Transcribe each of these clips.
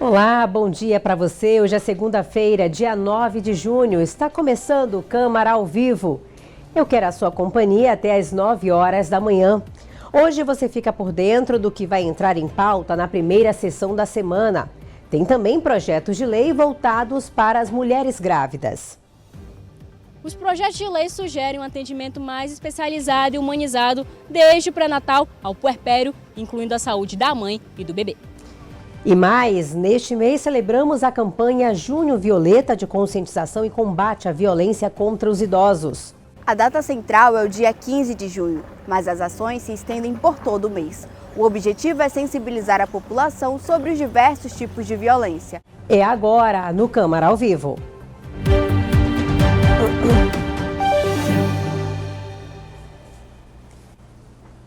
Olá, bom dia para você. Hoje é segunda-feira, dia 9 de junho. Está começando o Câmara ao Vivo. Eu quero a sua companhia até às 9 horas da manhã. Hoje você fica por dentro do que vai entrar em pauta na primeira sessão da semana. Tem também projetos de lei voltados para as mulheres grávidas. Os projetos de lei sugerem um atendimento mais especializado e humanizado desde o pré-natal ao puerpério, incluindo a saúde da mãe e do bebê. E mais, neste mês celebramos a campanha Junho Violeta de conscientização e combate à violência contra os idosos. A data central é o dia 15 de junho, mas as ações se estendem por todo o mês. O objetivo é sensibilizar a população sobre os diversos tipos de violência. É agora, no Câmara ao Vivo.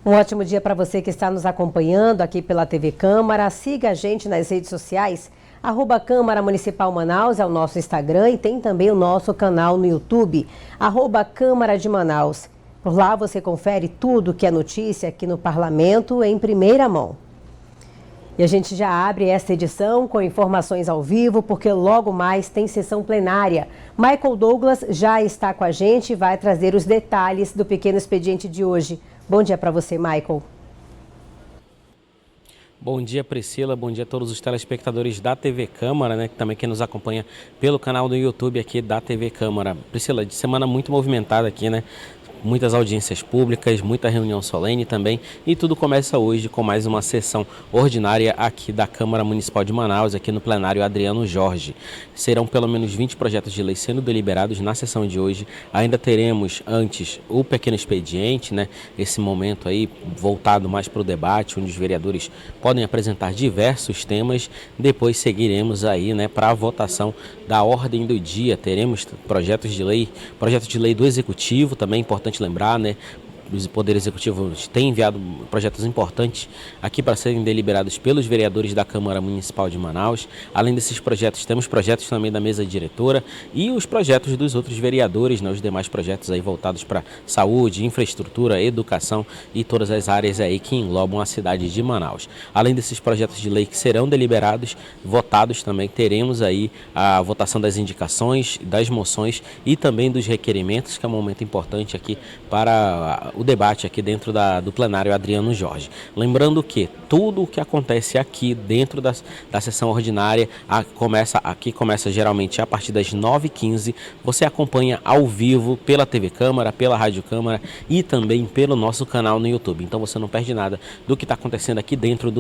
Um ótimo dia para você que está nos acompanhando aqui pela TV Câmara. Siga a gente nas redes sociais. @Câmara Municipal Manaus é o nosso Instagram e tem também o nosso canal no YouTube, @Câmara de Manaus. Por lá você confere tudo que é notícia aqui no Parlamento em primeira mão. E a gente já abre esta edição com informações ao vivo, porque logo mais tem sessão plenária. Michael Douglas já está com a gente e vai trazer os detalhes do pequeno expediente de hoje. Bom dia para você, Michael. Bom dia, Priscila. Bom dia a todos os telespectadores da TV Câmara, né? Que também quem nos acompanha pelo canal do YouTube aqui da TV Câmara. Priscila, de semana muito movimentada aqui, né? Muitas audiências públicas, muita reunião solene também, e tudo começa hoje com mais uma sessão ordinária aqui da Câmara Municipal de Manaus, aqui no plenário Adriano Jorge. Serão pelo menos 20 projetos de lei sendo deliberados na sessão de hoje. Ainda teremos antes o pequeno expediente, né? Esse momento aí voltado mais para o debate, onde os vereadores podem apresentar diversos temas. Depois seguiremos aí, né, para a votação da ordem do dia. Teremos projeto de lei do Executivo, também importante lembrar, né? O Poder Executivo tem enviado projetos importantes aqui para serem deliberados pelos vereadores da Câmara Municipal de Manaus. Além desses projetos, temos projetos também da mesa diretora e os projetos dos outros vereadores, né? Os demais projetos aí voltados para saúde, infraestrutura, educação e todas as áreas aí que englobam a cidade de Manaus. Além desses projetos de lei que serão deliberados, votados também, teremos aí a votação das indicações, das moções e também dos requerimentos, que é um momento importante aqui para o debate aqui dentro do plenário Adriano Jorge. Lembrando que tudo o que acontece aqui dentro da sessão ordinária começa geralmente a partir das 9h15. Você acompanha ao vivo pela TV Câmara, pela Rádio Câmara e também pelo nosso canal no YouTube. Então você não perde nada do que está acontecendo aqui dentro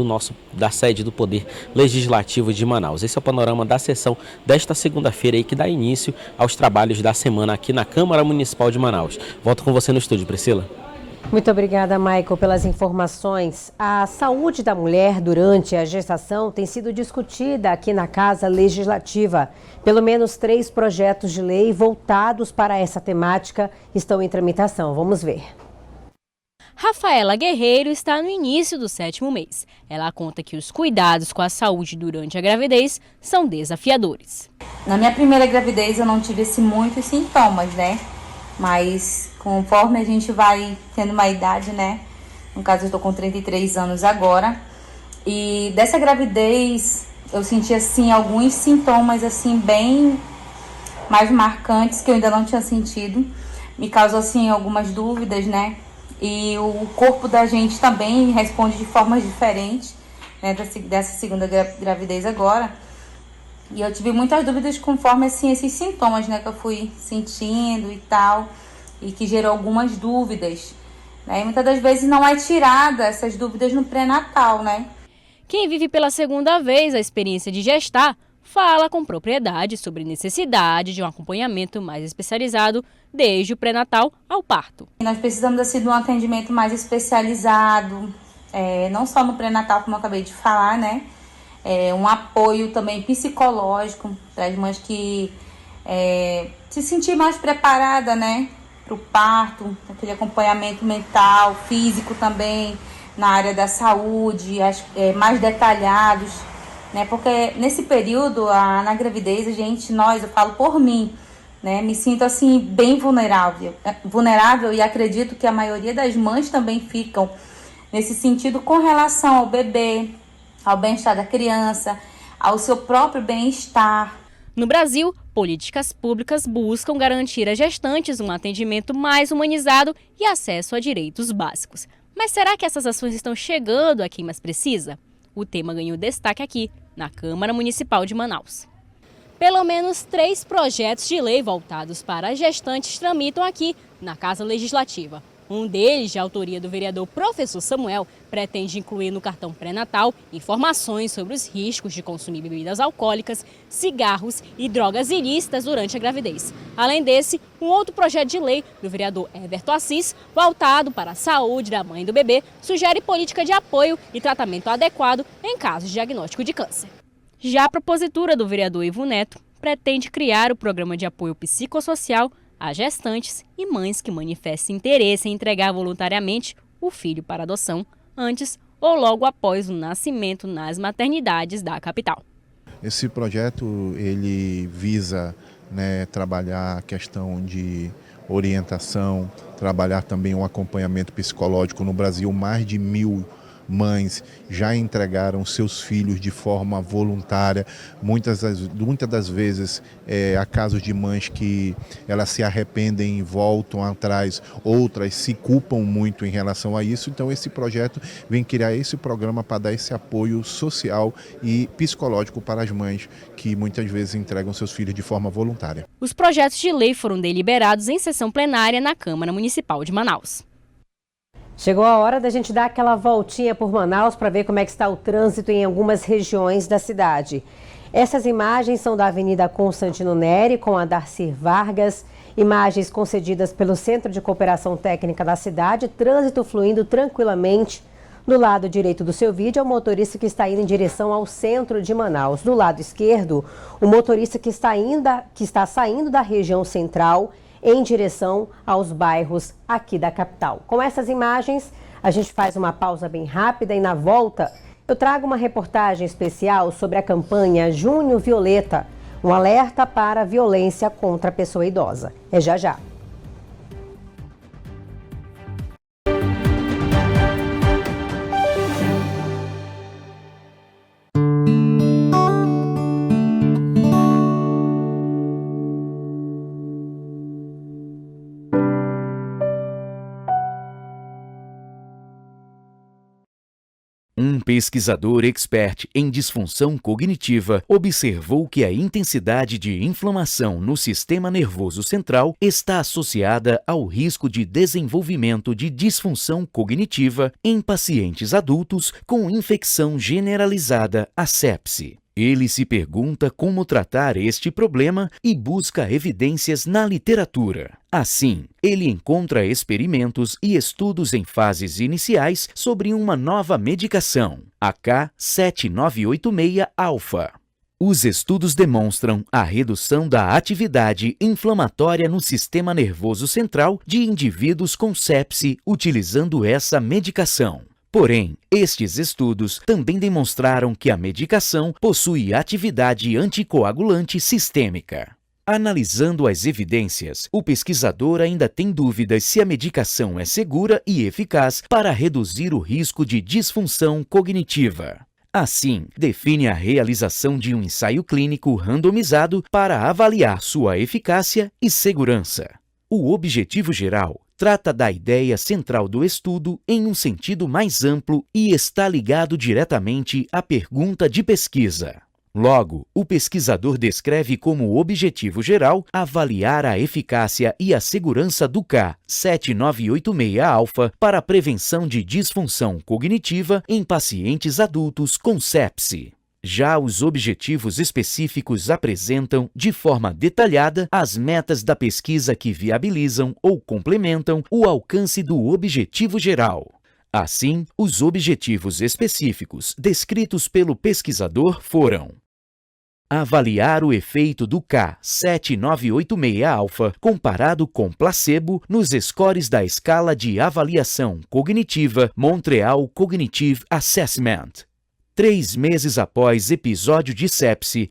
da sede do Poder Legislativo de Manaus. Esse é o panorama da sessão desta segunda-feira aí, que dá início aos trabalhos da semana aqui na Câmara Municipal de Manaus. Volto com você no estúdio, Priscila. Muito obrigada, Michael, pelas informações. A saúde da mulher durante a gestação tem sido discutida aqui na Casa Legislativa. Pelo menos 3 projetos de lei voltados para essa temática estão em tramitação. Vamos ver. Rafaela Guerreiro está no início do 7º mês. Ela conta que os cuidados com a saúde durante a gravidez são desafiadores. Na minha primeira gravidez eu não tive muitos sintomas, né? Mas conforme a gente vai tendo uma idade, né? No caso, eu estou com 33 anos agora. E dessa gravidez, eu senti, alguns sintomas, bem mais marcantes que eu ainda não tinha sentido. Me causou, algumas dúvidas, né? E o corpo da gente também responde de formas diferentes, né? Dessa segunda gravidez agora. E eu tive muitas dúvidas conforme, esses sintomas, né? Que eu fui sentindo e tal. E que gerou algumas dúvidas, né? E muitas das vezes não é tirada essas dúvidas no pré-natal, né? Quem vive pela segunda vez a experiência de gestar, fala com propriedade sobre a necessidade de um acompanhamento mais especializado desde o pré-natal ao parto. Nós precisamos, de um atendimento mais especializado, não só no pré-natal, como eu acabei de falar, né? Um apoio também psicológico para as mães que se sentir mais preparada, né? Para o parto, aquele acompanhamento mental, físico também, na área da saúde, mais detalhados, né? Porque nesse período, na gravidez, eu falo por mim, né? Me sinto bem vulnerável e acredito que a maioria das mães também ficam nesse sentido com relação ao bebê, ao bem-estar da criança, ao seu próprio bem-estar. No Brasil, políticas públicas buscam garantir às gestantes um atendimento mais humanizado e acesso a direitos básicos. Mas será que essas ações estão chegando a quem mais precisa? O tema ganhou destaque aqui, na Câmara Municipal de Manaus. Pelo menos 3 projetos de lei voltados para as gestantes tramitam aqui, na Casa Legislativa. Um deles, de autoria do vereador Professor Samuel, pretende incluir no cartão pré-natal informações sobre os riscos de consumir bebidas alcoólicas, cigarros e drogas ilícitas durante a gravidez. Além desse, um outro projeto de lei do vereador Everton Assis, voltado para a saúde da mãe e do bebê, sugere política de apoio e tratamento adequado em casos de diagnóstico de câncer. Já a propositura do vereador Ivo Neto pretende criar o programa de apoio psicossocial a gestantes e mães que manifestem interesse em entregar voluntariamente o filho para adoção antes ou logo após o nascimento nas maternidades da capital. Esse projeto ele visa, trabalhar a questão de orientação, trabalhar também um acompanhamento psicológico. No Brasil, mais de 1.000 mães já entregaram seus filhos de forma voluntária. Muitas das vezes há casos de mães que elas se arrependem e voltam atrás, outras se culpam muito em relação a isso. Então esse projeto vem criar esse programa para dar esse apoio social e psicológico para as mães que muitas vezes entregam seus filhos de forma voluntária. Os projetos de lei foram deliberados em sessão plenária na Câmara Municipal de Manaus. Chegou a hora da gente dar aquela voltinha por Manaus para ver como é que está o trânsito em algumas regiões da cidade. Essas imagens são da Avenida Constantino Neri com a Darcy Vargas, imagens concedidas pelo Centro de Cooperação Técnica da cidade, trânsito fluindo tranquilamente. Do lado direito do seu vídeo é o motorista que está indo em direção ao centro de Manaus. Do lado esquerdo, o motorista que está saindo da região central em direção aos bairros aqui da capital. Com essas imagens, a gente faz uma pausa bem rápida e na volta eu trago uma reportagem especial sobre a campanha Junho Violeta, um alerta para a violência contra a pessoa idosa. É já já. Um pesquisador expert em disfunção cognitiva observou que a intensidade de inflamação no sistema nervoso central está associada ao risco de desenvolvimento de disfunção cognitiva em pacientes adultos com infecção generalizada, a sepse. Ele se pergunta como tratar este problema e busca evidências na literatura. Assim, ele encontra experimentos e estudos em fases iniciais sobre uma nova medicação, a K7986-alfa. Os estudos demonstram a redução da atividade inflamatória no sistema nervoso central de indivíduos com sepse utilizando essa medicação. Porém, estes estudos também demonstraram que a medicação possui atividade anticoagulante sistêmica. Analisando as evidências, o pesquisador ainda tem dúvidas se a medicação é segura e eficaz para reduzir o risco de disfunção cognitiva. Assim, define a realização de um ensaio clínico randomizado para avaliar sua eficácia e segurança. O objetivo geral trata da ideia central do estudo em um sentido mais amplo e está ligado diretamente à pergunta de pesquisa. Logo, o pesquisador descreve como objetivo geral avaliar a eficácia e a segurança do K7986-alfa para a prevenção de disfunção cognitiva em pacientes adultos com sepse. Já os objetivos específicos apresentam, de forma detalhada, as metas da pesquisa que viabilizam ou complementam o alcance do objetivo geral. Assim, os objetivos específicos descritos pelo pesquisador foram: avaliar o efeito do K7986-alfa comparado com placebo nos scores da escala de avaliação cognitiva Montreal Cognitive Assessment. 3 meses após episódio de sepse,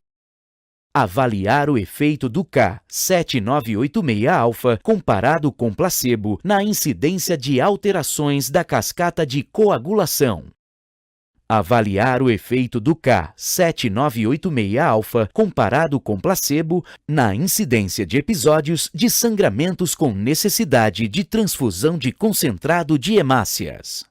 avaliar o efeito do K7986-alfa comparado com placebo na incidência de alterações da cascata de coagulação. avaliar o efeito do K7986-alfa comparado com placebo na incidência de episódios de sangramentos com necessidade de transfusão de concentrado de hemácias.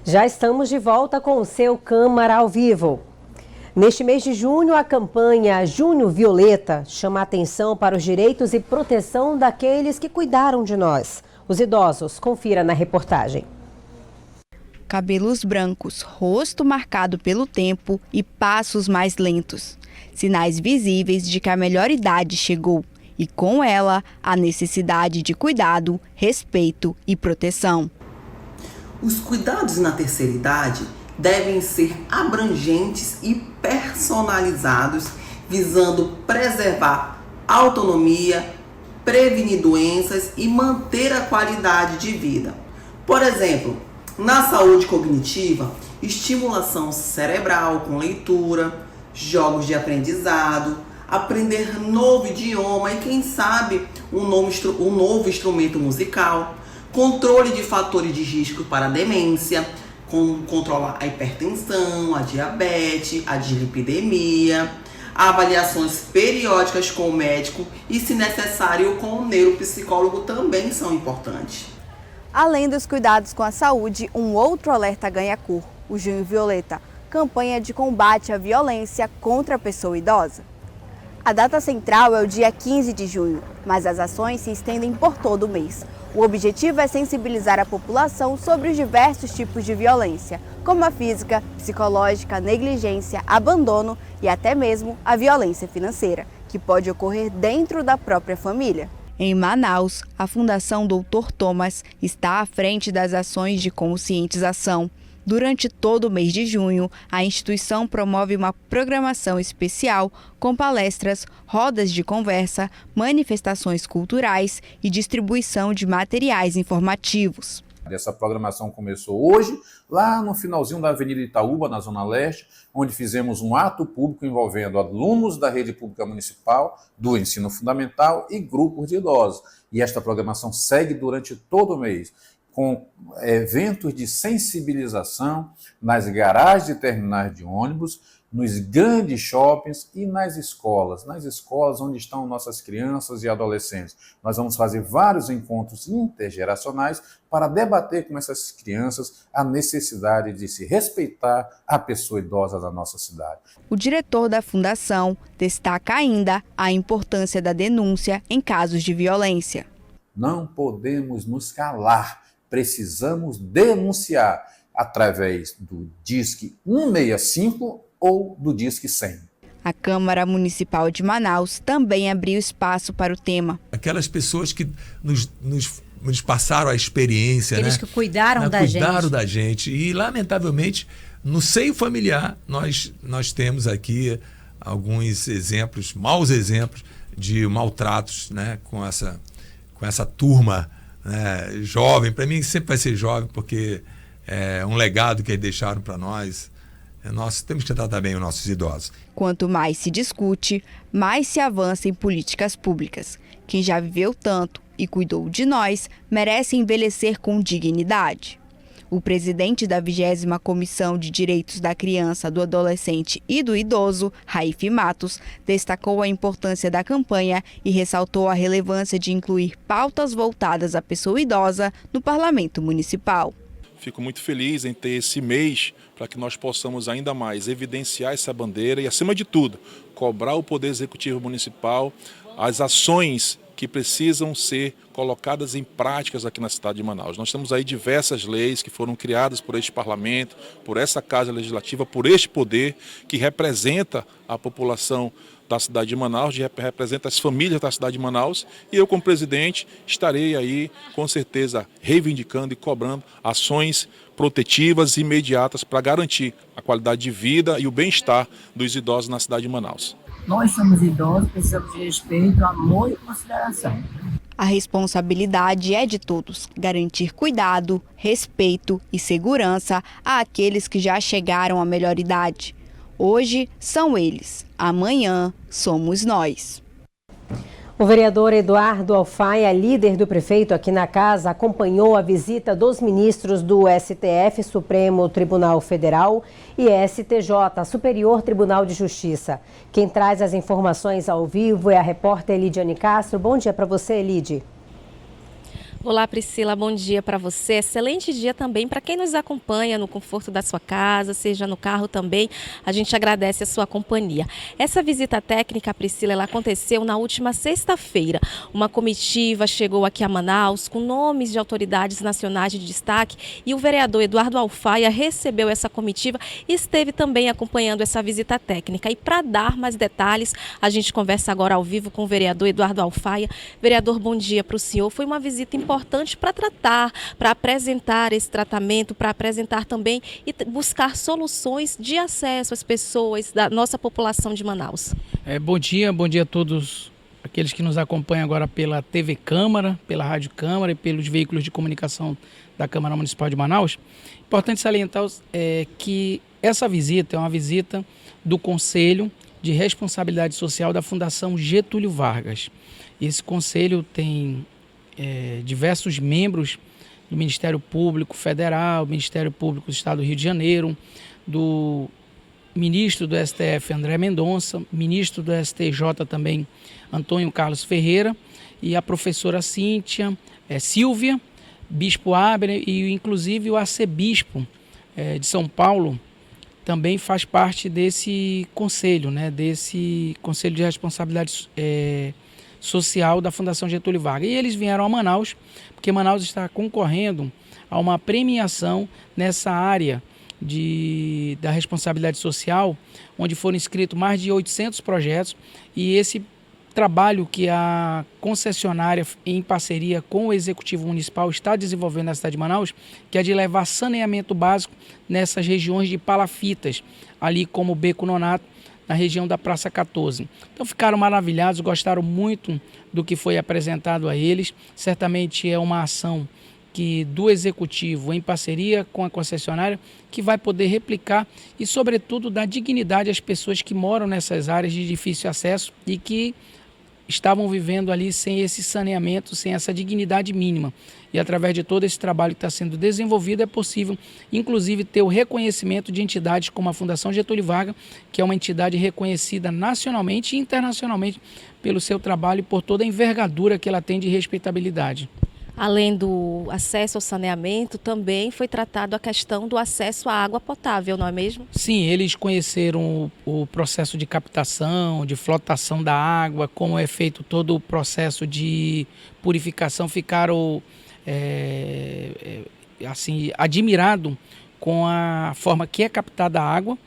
Já estamos de volta com o seu Câmara ao Vivo. Neste mês de junho, a campanha Junho Violeta chama a atenção para os direitos e proteção daqueles que cuidaram de nós, os idosos. Confira na reportagem. Cabelos brancos, rosto marcado pelo tempo e passos mais lentos. Sinais visíveis de que a melhor idade chegou e, com ela, a necessidade de cuidado, respeito e proteção. Os cuidados na terceira idade devem ser abrangentes e personalizados, visando preservar a autonomia, prevenir doenças e manter a qualidade de vida. Por exemplo, na saúde cognitiva, estimulação cerebral com leitura, jogos de aprendizado, aprender novo idioma e, quem sabe, um novo instrumento musical, controle de fatores de risco para a demência, controlar a hipertensão, a diabetes, a dislipidemia, avaliações periódicas com o médico e, se necessário, com o neuropsicólogo também são importantes. Além dos cuidados com a saúde, um outro alerta ganha cor, o Junho Violeta, campanha de combate à violência contra a pessoa idosa. A data central é o dia 15 de junho, mas as ações se estendem por todo o mês. O objetivo é sensibilizar a população sobre os diversos tipos de violência, como a física, psicológica, negligência, abandono e até mesmo a violência financeira, que pode ocorrer dentro da própria família. Em Manaus, a Fundação Dr. Thomas está à frente das ações de conscientização. Durante todo o mês de junho, a instituição promove uma programação especial com palestras, rodas de conversa, manifestações culturais e distribuição de materiais informativos. Essa programação começou hoje, lá no finalzinho da Avenida Itaúba, na Zona Leste, onde fizemos um ato público envolvendo alunos da rede pública municipal, do ensino fundamental e grupos de idosos. E esta programação segue durante todo o mês, com eventos de sensibilização nas garagens de terminais de ônibus, nos grandes shoppings e nas escolas onde estão nossas crianças e adolescentes. Nós vamos fazer vários encontros intergeracionais para debater com essas crianças a necessidade de se respeitar a pessoa idosa da nossa cidade. O diretor da Fundação destaca ainda a importância da denúncia em casos de violência. Não podemos nos calar. Precisamos denunciar através do Disque 165 ou do Disque 100. A Câmara Municipal de Manaus também abriu espaço para o tema. Aquelas pessoas que nos passaram a experiência, eles, né? Que cuidaram da gente. E, lamentavelmente, no seio familiar, nós temos aqui alguns exemplos, maus exemplos de maltratos, né? com essa turma, né? Jovem. Para mim sempre vai ser jovem, porque é um legado que eles deixaram para nós. Nós temos que tratar bem os nossos idosos. Quanto mais se discute, mais se avança em políticas públicas. Quem já viveu tanto e cuidou de nós merece envelhecer com dignidade. O presidente da 20ª Comissão de Direitos da Criança, do Adolescente e do Idoso, Raif Matos, destacou a importância da campanha e ressaltou a relevância de incluir pautas voltadas à pessoa idosa no Parlamento Municipal. Fico muito feliz em ter esse mês para que nós possamos ainda mais evidenciar essa bandeira e, acima de tudo, cobrar o Poder Executivo Municipal as ações que precisam ser colocadas em práticas aqui na cidade de Manaus. Nós temos aí diversas leis que foram criadas por este parlamento, por essa Casa Legislativa, por este poder que representa a população da cidade de Manaus, representa as famílias da cidade de Manaus, e eu, como presidente, estarei aí, com certeza, reivindicando e cobrando ações protetivas e imediatas para garantir a qualidade de vida e o bem-estar dos idosos na cidade de Manaus. Nós somos idosos, precisamos de respeito, amor e consideração. A responsabilidade é de todos, garantir cuidado, respeito e segurança àqueles que já chegaram à melhor idade. Hoje são eles, amanhã somos nós. O vereador Eduardo Alfaia, líder do prefeito aqui na casa, acompanhou a visita dos ministros do STF, Supremo Tribunal Federal, e STJ, Superior Tribunal de Justiça. Quem traz as informações ao vivo é a repórter Lidiane Castro. Bom dia para você, Lid. Olá, Priscila, bom dia para você. Excelente dia também para quem nos acompanha no conforto da sua casa, seja no carro também. A gente agradece a sua companhia. Essa visita técnica, Priscila, ela aconteceu na última sexta-feira. Uma comitiva chegou aqui a Manaus com nomes de autoridades nacionais de destaque e o vereador Eduardo Alfaia recebeu essa comitiva e esteve também acompanhando essa visita técnica. E para dar mais detalhes, a gente conversa agora ao vivo com o vereador Eduardo Alfaia. Vereador, bom dia para o senhor. Foi uma visita importante para tratar, para apresentar esse tratamento, para apresentar também e buscar soluções de acesso às pessoas da nossa população de Manaus. Bom dia a todos aqueles que nos acompanham agora pela TV Câmara, pela Rádio Câmara e pelos veículos de comunicação da Câmara Municipal de Manaus. Importante salientar que essa visita é uma visita do Conselho de Responsabilidade Social da Fundação Getúlio Vargas. Esse conselho tem diversos membros do Ministério Público Federal, Ministério Público do Estado do Rio de Janeiro, do ministro do STF André Mendonça, ministro do STJ também Antônio Carlos Ferreira e a professora Cíntia Silvia, bispo Abner e inclusive o arcebispo de São Paulo também faz parte desse conselho, desse Conselho de Responsabilidade Social da Fundação Getúlio Vargas. E eles vieram a Manaus, porque Manaus está concorrendo a uma premiação nessa área da responsabilidade social, onde foram inscritos mais de 800 projetos, e esse trabalho que a concessionária, em parceria com o Executivo Municipal, está desenvolvendo na cidade de Manaus, que é de levar saneamento básico nessas regiões de palafitas, ali como o Beco Nonato, na região da Praça 14. Então ficaram maravilhados, gostaram muito do que foi apresentado a eles. Certamente é uma ação do Executivo, em parceria com a concessionária, que vai poder replicar e, sobretudo, dar dignidade às pessoas que moram nessas áreas de difícil acesso e que estavam vivendo ali sem esse saneamento, sem essa dignidade mínima. E através de todo esse trabalho que está sendo desenvolvido, é possível, inclusive, ter o reconhecimento de entidades como a Fundação Getúlio Vargas, que é uma entidade reconhecida nacionalmente e internacionalmente pelo seu trabalho e por toda a envergadura que ela tem de respeitabilidade. Além do acesso ao saneamento, também foi tratado a questão do acesso à água potável, não é mesmo? Sim, eles conheceram o processo de captação, de flotação da água, como é feito todo o processo de purificação, ficaram admirados com a forma que é captada a água,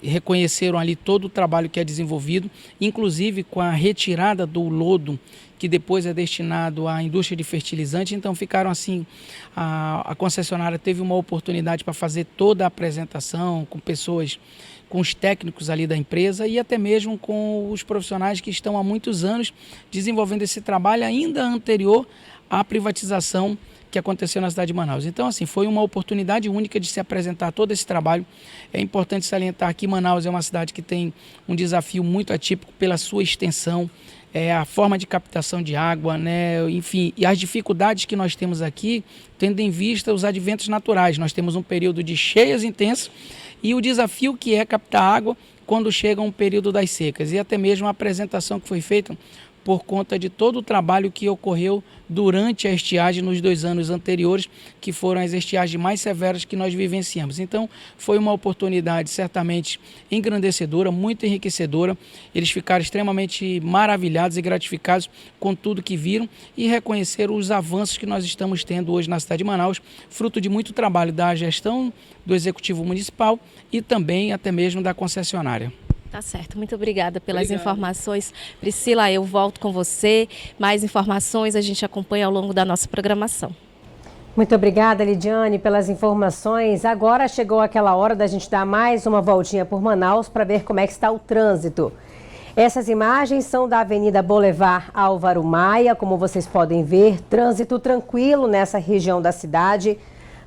reconheceram ali todo o trabalho que é desenvolvido, inclusive com a retirada do lodo que depois é destinado à indústria de fertilizante. Então ficaram assim, a concessionária teve uma oportunidade para fazer toda a apresentação com pessoas, com os técnicos ali da empresa e até mesmo com os profissionais que estão há muitos anos desenvolvendo esse trabalho ainda anterior à privatização que aconteceu na cidade de Manaus. Então, assim, foi uma oportunidade única de se apresentar todo esse trabalho. É importante salientar que Manaus é uma cidade que tem um desafio muito atípico pela sua extensão, a forma de captação de água, enfim, e as dificuldades que nós temos aqui, tendo em vista os adventos naturais. Nós temos um período de cheias intensas e o desafio que é captar água quando chega um período das secas. E até mesmo a apresentação que foi feita por conta de todo o trabalho que ocorreu durante a estiagem nos 2 anos anteriores, que foram as estiagens mais severas que nós vivenciamos. Então, foi uma oportunidade certamente engrandecedora, muito enriquecedora. Eles ficaram extremamente maravilhados e gratificados com tudo que viram e reconheceram os avanços que nós estamos tendo hoje na cidade de Manaus, fruto de muito trabalho da gestão do Executivo Municipal e também até mesmo da concessionária. Tá certo, muito obrigada pelas informações. Priscila, eu volto com você. Mais informações a gente acompanha ao longo da nossa programação. Muito obrigada, Lidiane, pelas informações. Agora chegou aquela hora da gente dar mais uma voltinha por Manaus para ver como é que está o trânsito. Essas imagens são da Avenida Boulevard Álvaro Maia. Como vocês podem ver, trânsito tranquilo nessa região da cidade.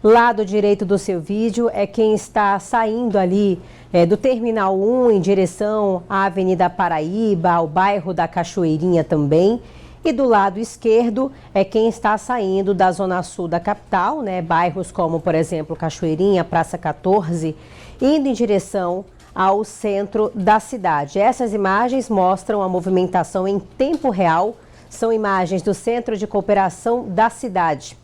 Lado direito do seu vídeo é quem está saindo ali do Terminal 1 em direção à Avenida Paraíba, ao bairro da Cachoeirinha também. E do lado esquerdo é quem está saindo da zona sul da capital, né? Bairros como, por exemplo, Cachoeirinha, Praça 14, indo em direção ao centro da cidade. Essas imagens mostram a movimentação em tempo real, são imagens do Centro de Cooperação da cidade.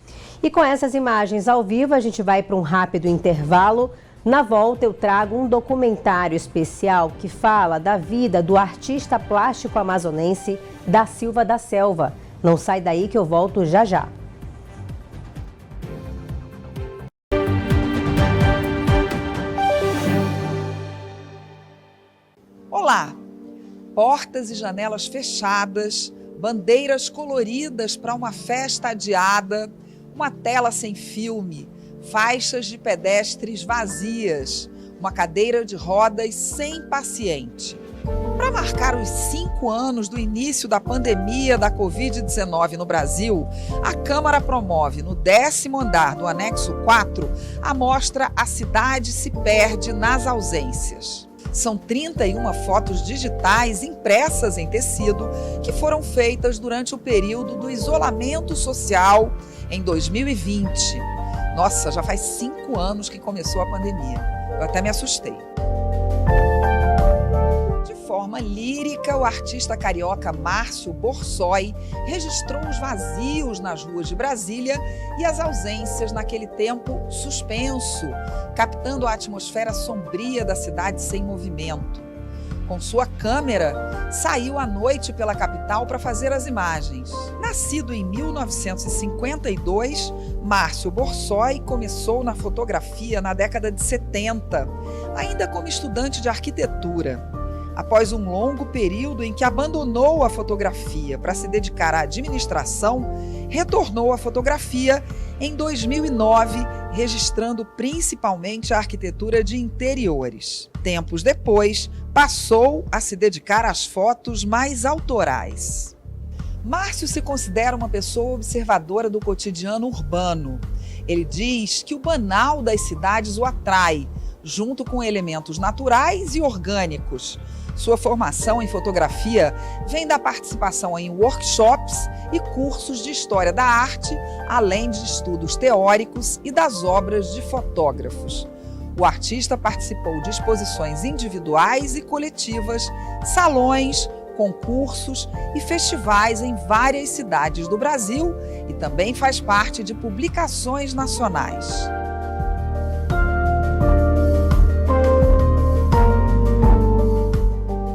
E com essas imagens ao vivo, a gente vai para um rápido intervalo. Na volta, eu trago um documentário especial que fala da vida do artista plástico amazonense da Silva da Selva. Não sai daí que eu volto já já. Olá! Portas e janelas fechadas, bandeiras coloridas para uma festa adiada, uma tela sem filme, faixas de pedestres vazias, uma cadeira de rodas sem paciente. Para marcar os 5 anos do início da pandemia da Covid-19 no Brasil, a Câmara promove no 10º andar do anexo 4 a mostra A Cidade se Perde nas Ausências. São 31 fotos digitais impressas em tecido que foram feitas durante o período do isolamento social em 2020. Nossa, já faz 5 anos que começou a pandemia. Eu até me assustei. De forma lírica, o artista carioca Márcio Borsoi registrou os vazios nas ruas de Brasília e as ausências naquele tempo suspenso, captando a atmosfera sombria da cidade sem movimento. Com sua câmera, saiu à noite pela capital para fazer as imagens. Nascido em 1952, Márcio Borsoi começou na fotografia na década de 70, ainda como estudante de arquitetura. Após um longo período em que abandonou a fotografia para se dedicar à administração, retornou à fotografia em 2009, registrando principalmente a arquitetura de interiores. Tempos depois, passou a se dedicar às fotos mais autorais. Márcio se considera uma pessoa observadora do cotidiano urbano. Ele diz que o banal das cidades o atrai, junto com elementos naturais e orgânicos. Sua formação em fotografia vem da participação em workshops e cursos de história da arte, além de estudos teóricos e das obras de fotógrafos. O artista participou de exposições individuais e coletivas, salões, concursos e festivais em várias cidades do Brasil e também faz parte de publicações nacionais.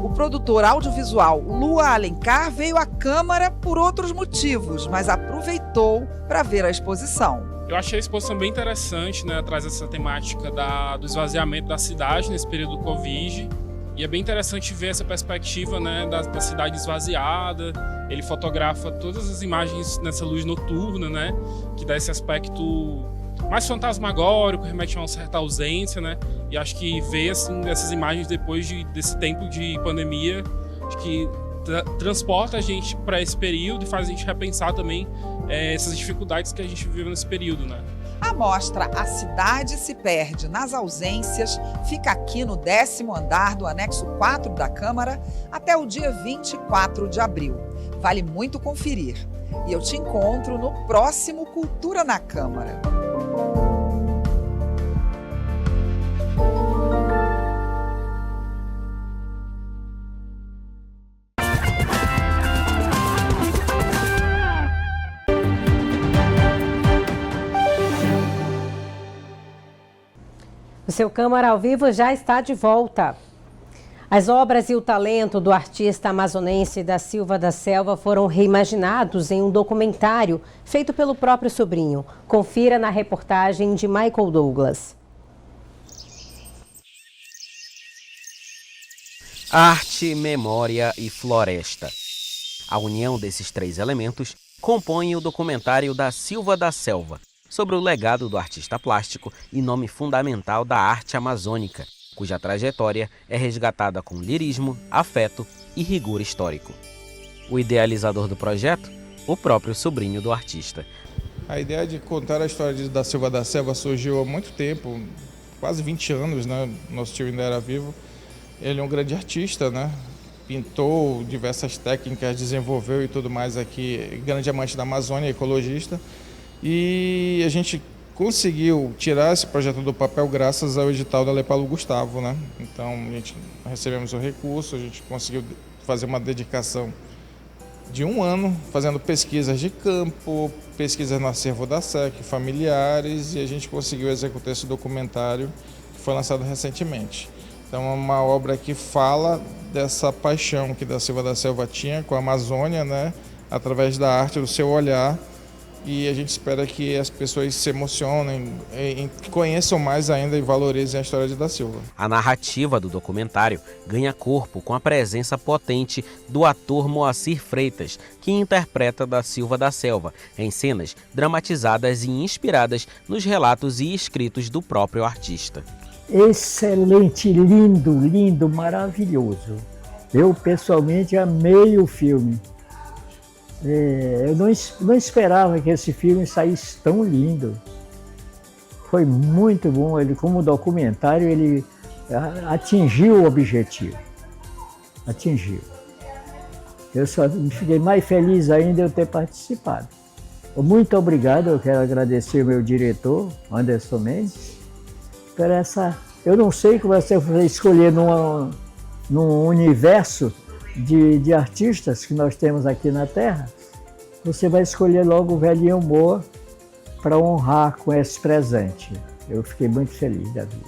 O produtor audiovisual Lua Alencar veio à Câmara por outros motivos, mas aproveitou para ver a exposição. Eu achei a exposição bem interessante, né? Traz essa temática do esvaziamento da cidade nesse período do Covid. E é bem interessante ver essa perspectiva, né, da cidade esvaziada. Ele fotografa todas as imagens nessa luz noturna, né, que dá esse aspecto mais fantasmagórico, remete a uma certa ausência, né? E acho que ver assim, essas imagens depois desse tempo de pandemia, acho que transporta a gente para esse período e faz a gente repensar também essas dificuldades que a gente viveu nesse período, né? A mostra A Cidade se Perde nas Ausências fica aqui no 10º andar do anexo 4 da Câmara até o dia 24 de abril. Vale muito conferir. E eu te encontro no próximo Cultura na Câmara. O seu Câmara ao Vivo já está de volta. As obras e o talento do artista amazonense da Silva da Selva foram reimaginados em um documentário feito pelo próprio sobrinho. Confira na reportagem de Michael Douglas. Arte, memória e floresta. A união desses 3 elementos compõe o documentário da Silva da Selva, sobre o legado do artista plástico e nome fundamental da arte amazônica, cuja trajetória é resgatada com lirismo, afeto e rigor histórico. O idealizador do projeto? O próprio sobrinho do artista. A ideia de contar a história da Silva da Selva surgiu há muito tempo, quase 20 anos, né? Nosso tio ainda era vivo. Ele é um grande artista, né? Pintou diversas técnicas, desenvolveu e tudo mais aqui, grande amante da Amazônia, ecologista. E a gente conseguiu tirar esse projeto do papel graças ao edital da Lei Paulo Gustavo, né? Então, a gente recebemos o recurso, a gente conseguiu fazer uma dedicação de 1 ano, fazendo pesquisas de campo, pesquisas no acervo da SEC, familiares, e a gente conseguiu executar esse documentário que foi lançado recentemente. Então, é uma obra que fala dessa paixão que da Silva da Selva tinha com a Amazônia, né? Através da arte, do seu olhar, e a gente espera que as pessoas se emocionem, conheçam mais ainda e valorizem a história de Da Silva. A narrativa do documentário ganha corpo com a presença potente do ator Moacir Freitas, que interpreta Da Silva da Selva, em cenas dramatizadas e inspiradas nos relatos e escritos do próprio artista. Excelente, lindo, maravilhoso. Eu pessoalmente amei o filme. Eu não esperava que esse filme saísse tão lindo. Foi muito bom. Ele, como documentário, ele atingiu o objetivo. Atingiu. Eu só fiquei mais feliz ainda de eu ter participado. Muito obrigado. Eu quero agradecer o meu diretor, Anderson Mendes, por essa... Eu não sei como você vai escolher num universo de artistas que nós temos aqui na Terra, você vai escolher logo o Velhinho Moa para honrar com esse presente. Eu fiquei muito feliz da vida.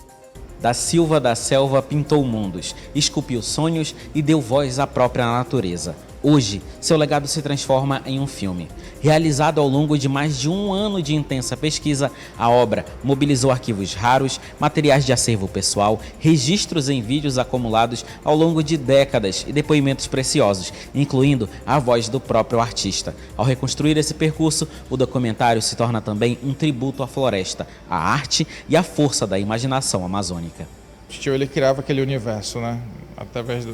Da Silva da Selva pintou mundos, esculpiu sonhos e deu voz à própria natureza. Hoje, seu legado se transforma em um filme. Realizado ao longo de mais de 1 ano de intensa pesquisa, a obra mobilizou arquivos raros, materiais de acervo pessoal, registros em vídeos acumulados ao longo de décadas e depoimentos preciosos, incluindo a voz do próprio artista. Ao reconstruir esse percurso, o documentário se torna também um tributo à floresta, à arte e à força da imaginação amazônica. O tio, ele criava aquele universo, né? Através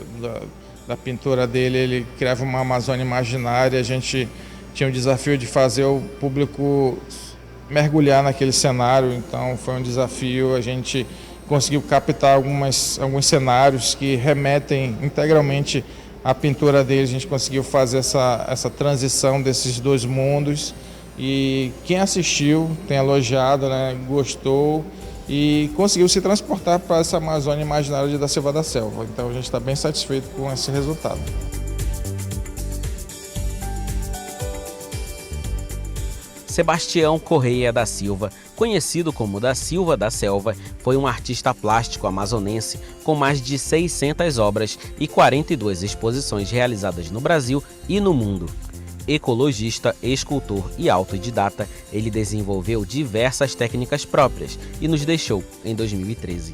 da pintura dele, ele criava uma Amazônia imaginária. A gente tinha o desafio de fazer o público mergulhar naquele cenário, então foi um desafio. A gente conseguiu captar alguns cenários que remetem integralmente à pintura dele. A gente conseguiu fazer essa transição desses 2 mundos, e quem assistiu tem elogiado, né, gostou e conseguiu se transportar para essa Amazônia imaginária de Da Silva da Selva. Então a gente está bem satisfeito com esse resultado. Sebastião Correia da Silva, conhecido como Da Silva da Selva, foi um artista plástico amazonense com mais de 600 obras e 42 exposições realizadas no Brasil e no mundo. Ecologista, escultor e autodidata, ele desenvolveu diversas técnicas próprias e nos deixou em 2013.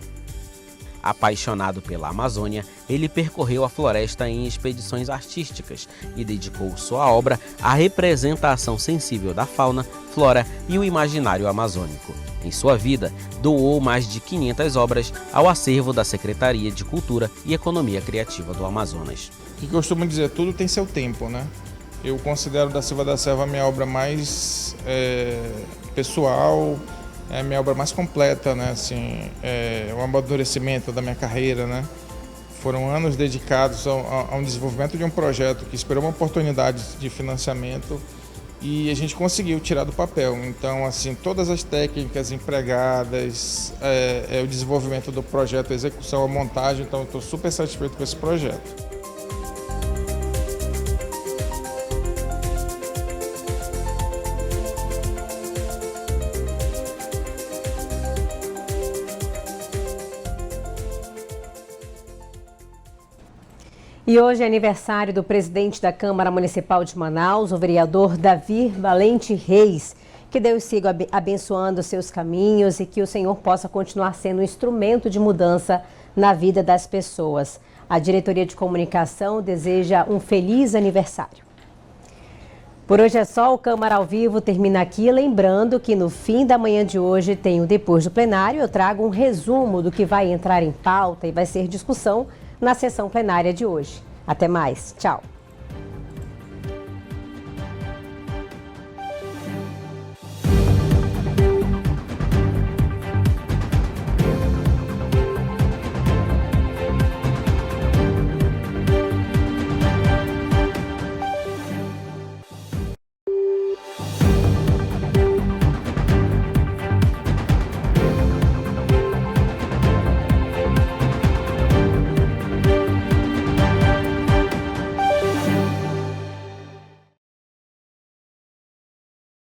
Apaixonado pela Amazônia, ele percorreu a floresta em expedições artísticas e dedicou sua obra à representação sensível da fauna, flora e o imaginário amazônico. Em sua vida, doou mais de 500 obras ao acervo da Secretaria de Cultura e Economia Criativa do Amazonas. O que eu costumo dizer, tudo tem seu tempo, né? Eu considero Da Silva da Selva a minha obra mais pessoal, é a minha obra mais completa, né? Assim, o amadurecimento da minha carreira, né? Foram anos dedicados ao desenvolvimento de um projeto que esperou uma oportunidade de financiamento e a gente conseguiu tirar do papel. Então, assim, todas as técnicas empregadas, o desenvolvimento do projeto, a execução, a montagem, então estou super satisfeito com esse projeto. E hoje é aniversário do presidente da Câmara Municipal de Manaus, o vereador Davi Valente Reis. Que Deus siga abençoando seus caminhos e que o Senhor possa continuar sendo um instrumento de mudança na vida das pessoas. A Diretoria de Comunicação deseja um feliz aniversário. Por hoje é só, o Câmara ao Vivo termina aqui. Lembrando que no fim da manhã de hoje tem o Depois do Plenário. Eu trago um resumo do que vai entrar em pauta e vai ser discussão na sessão plenária de hoje. Até mais. Tchau.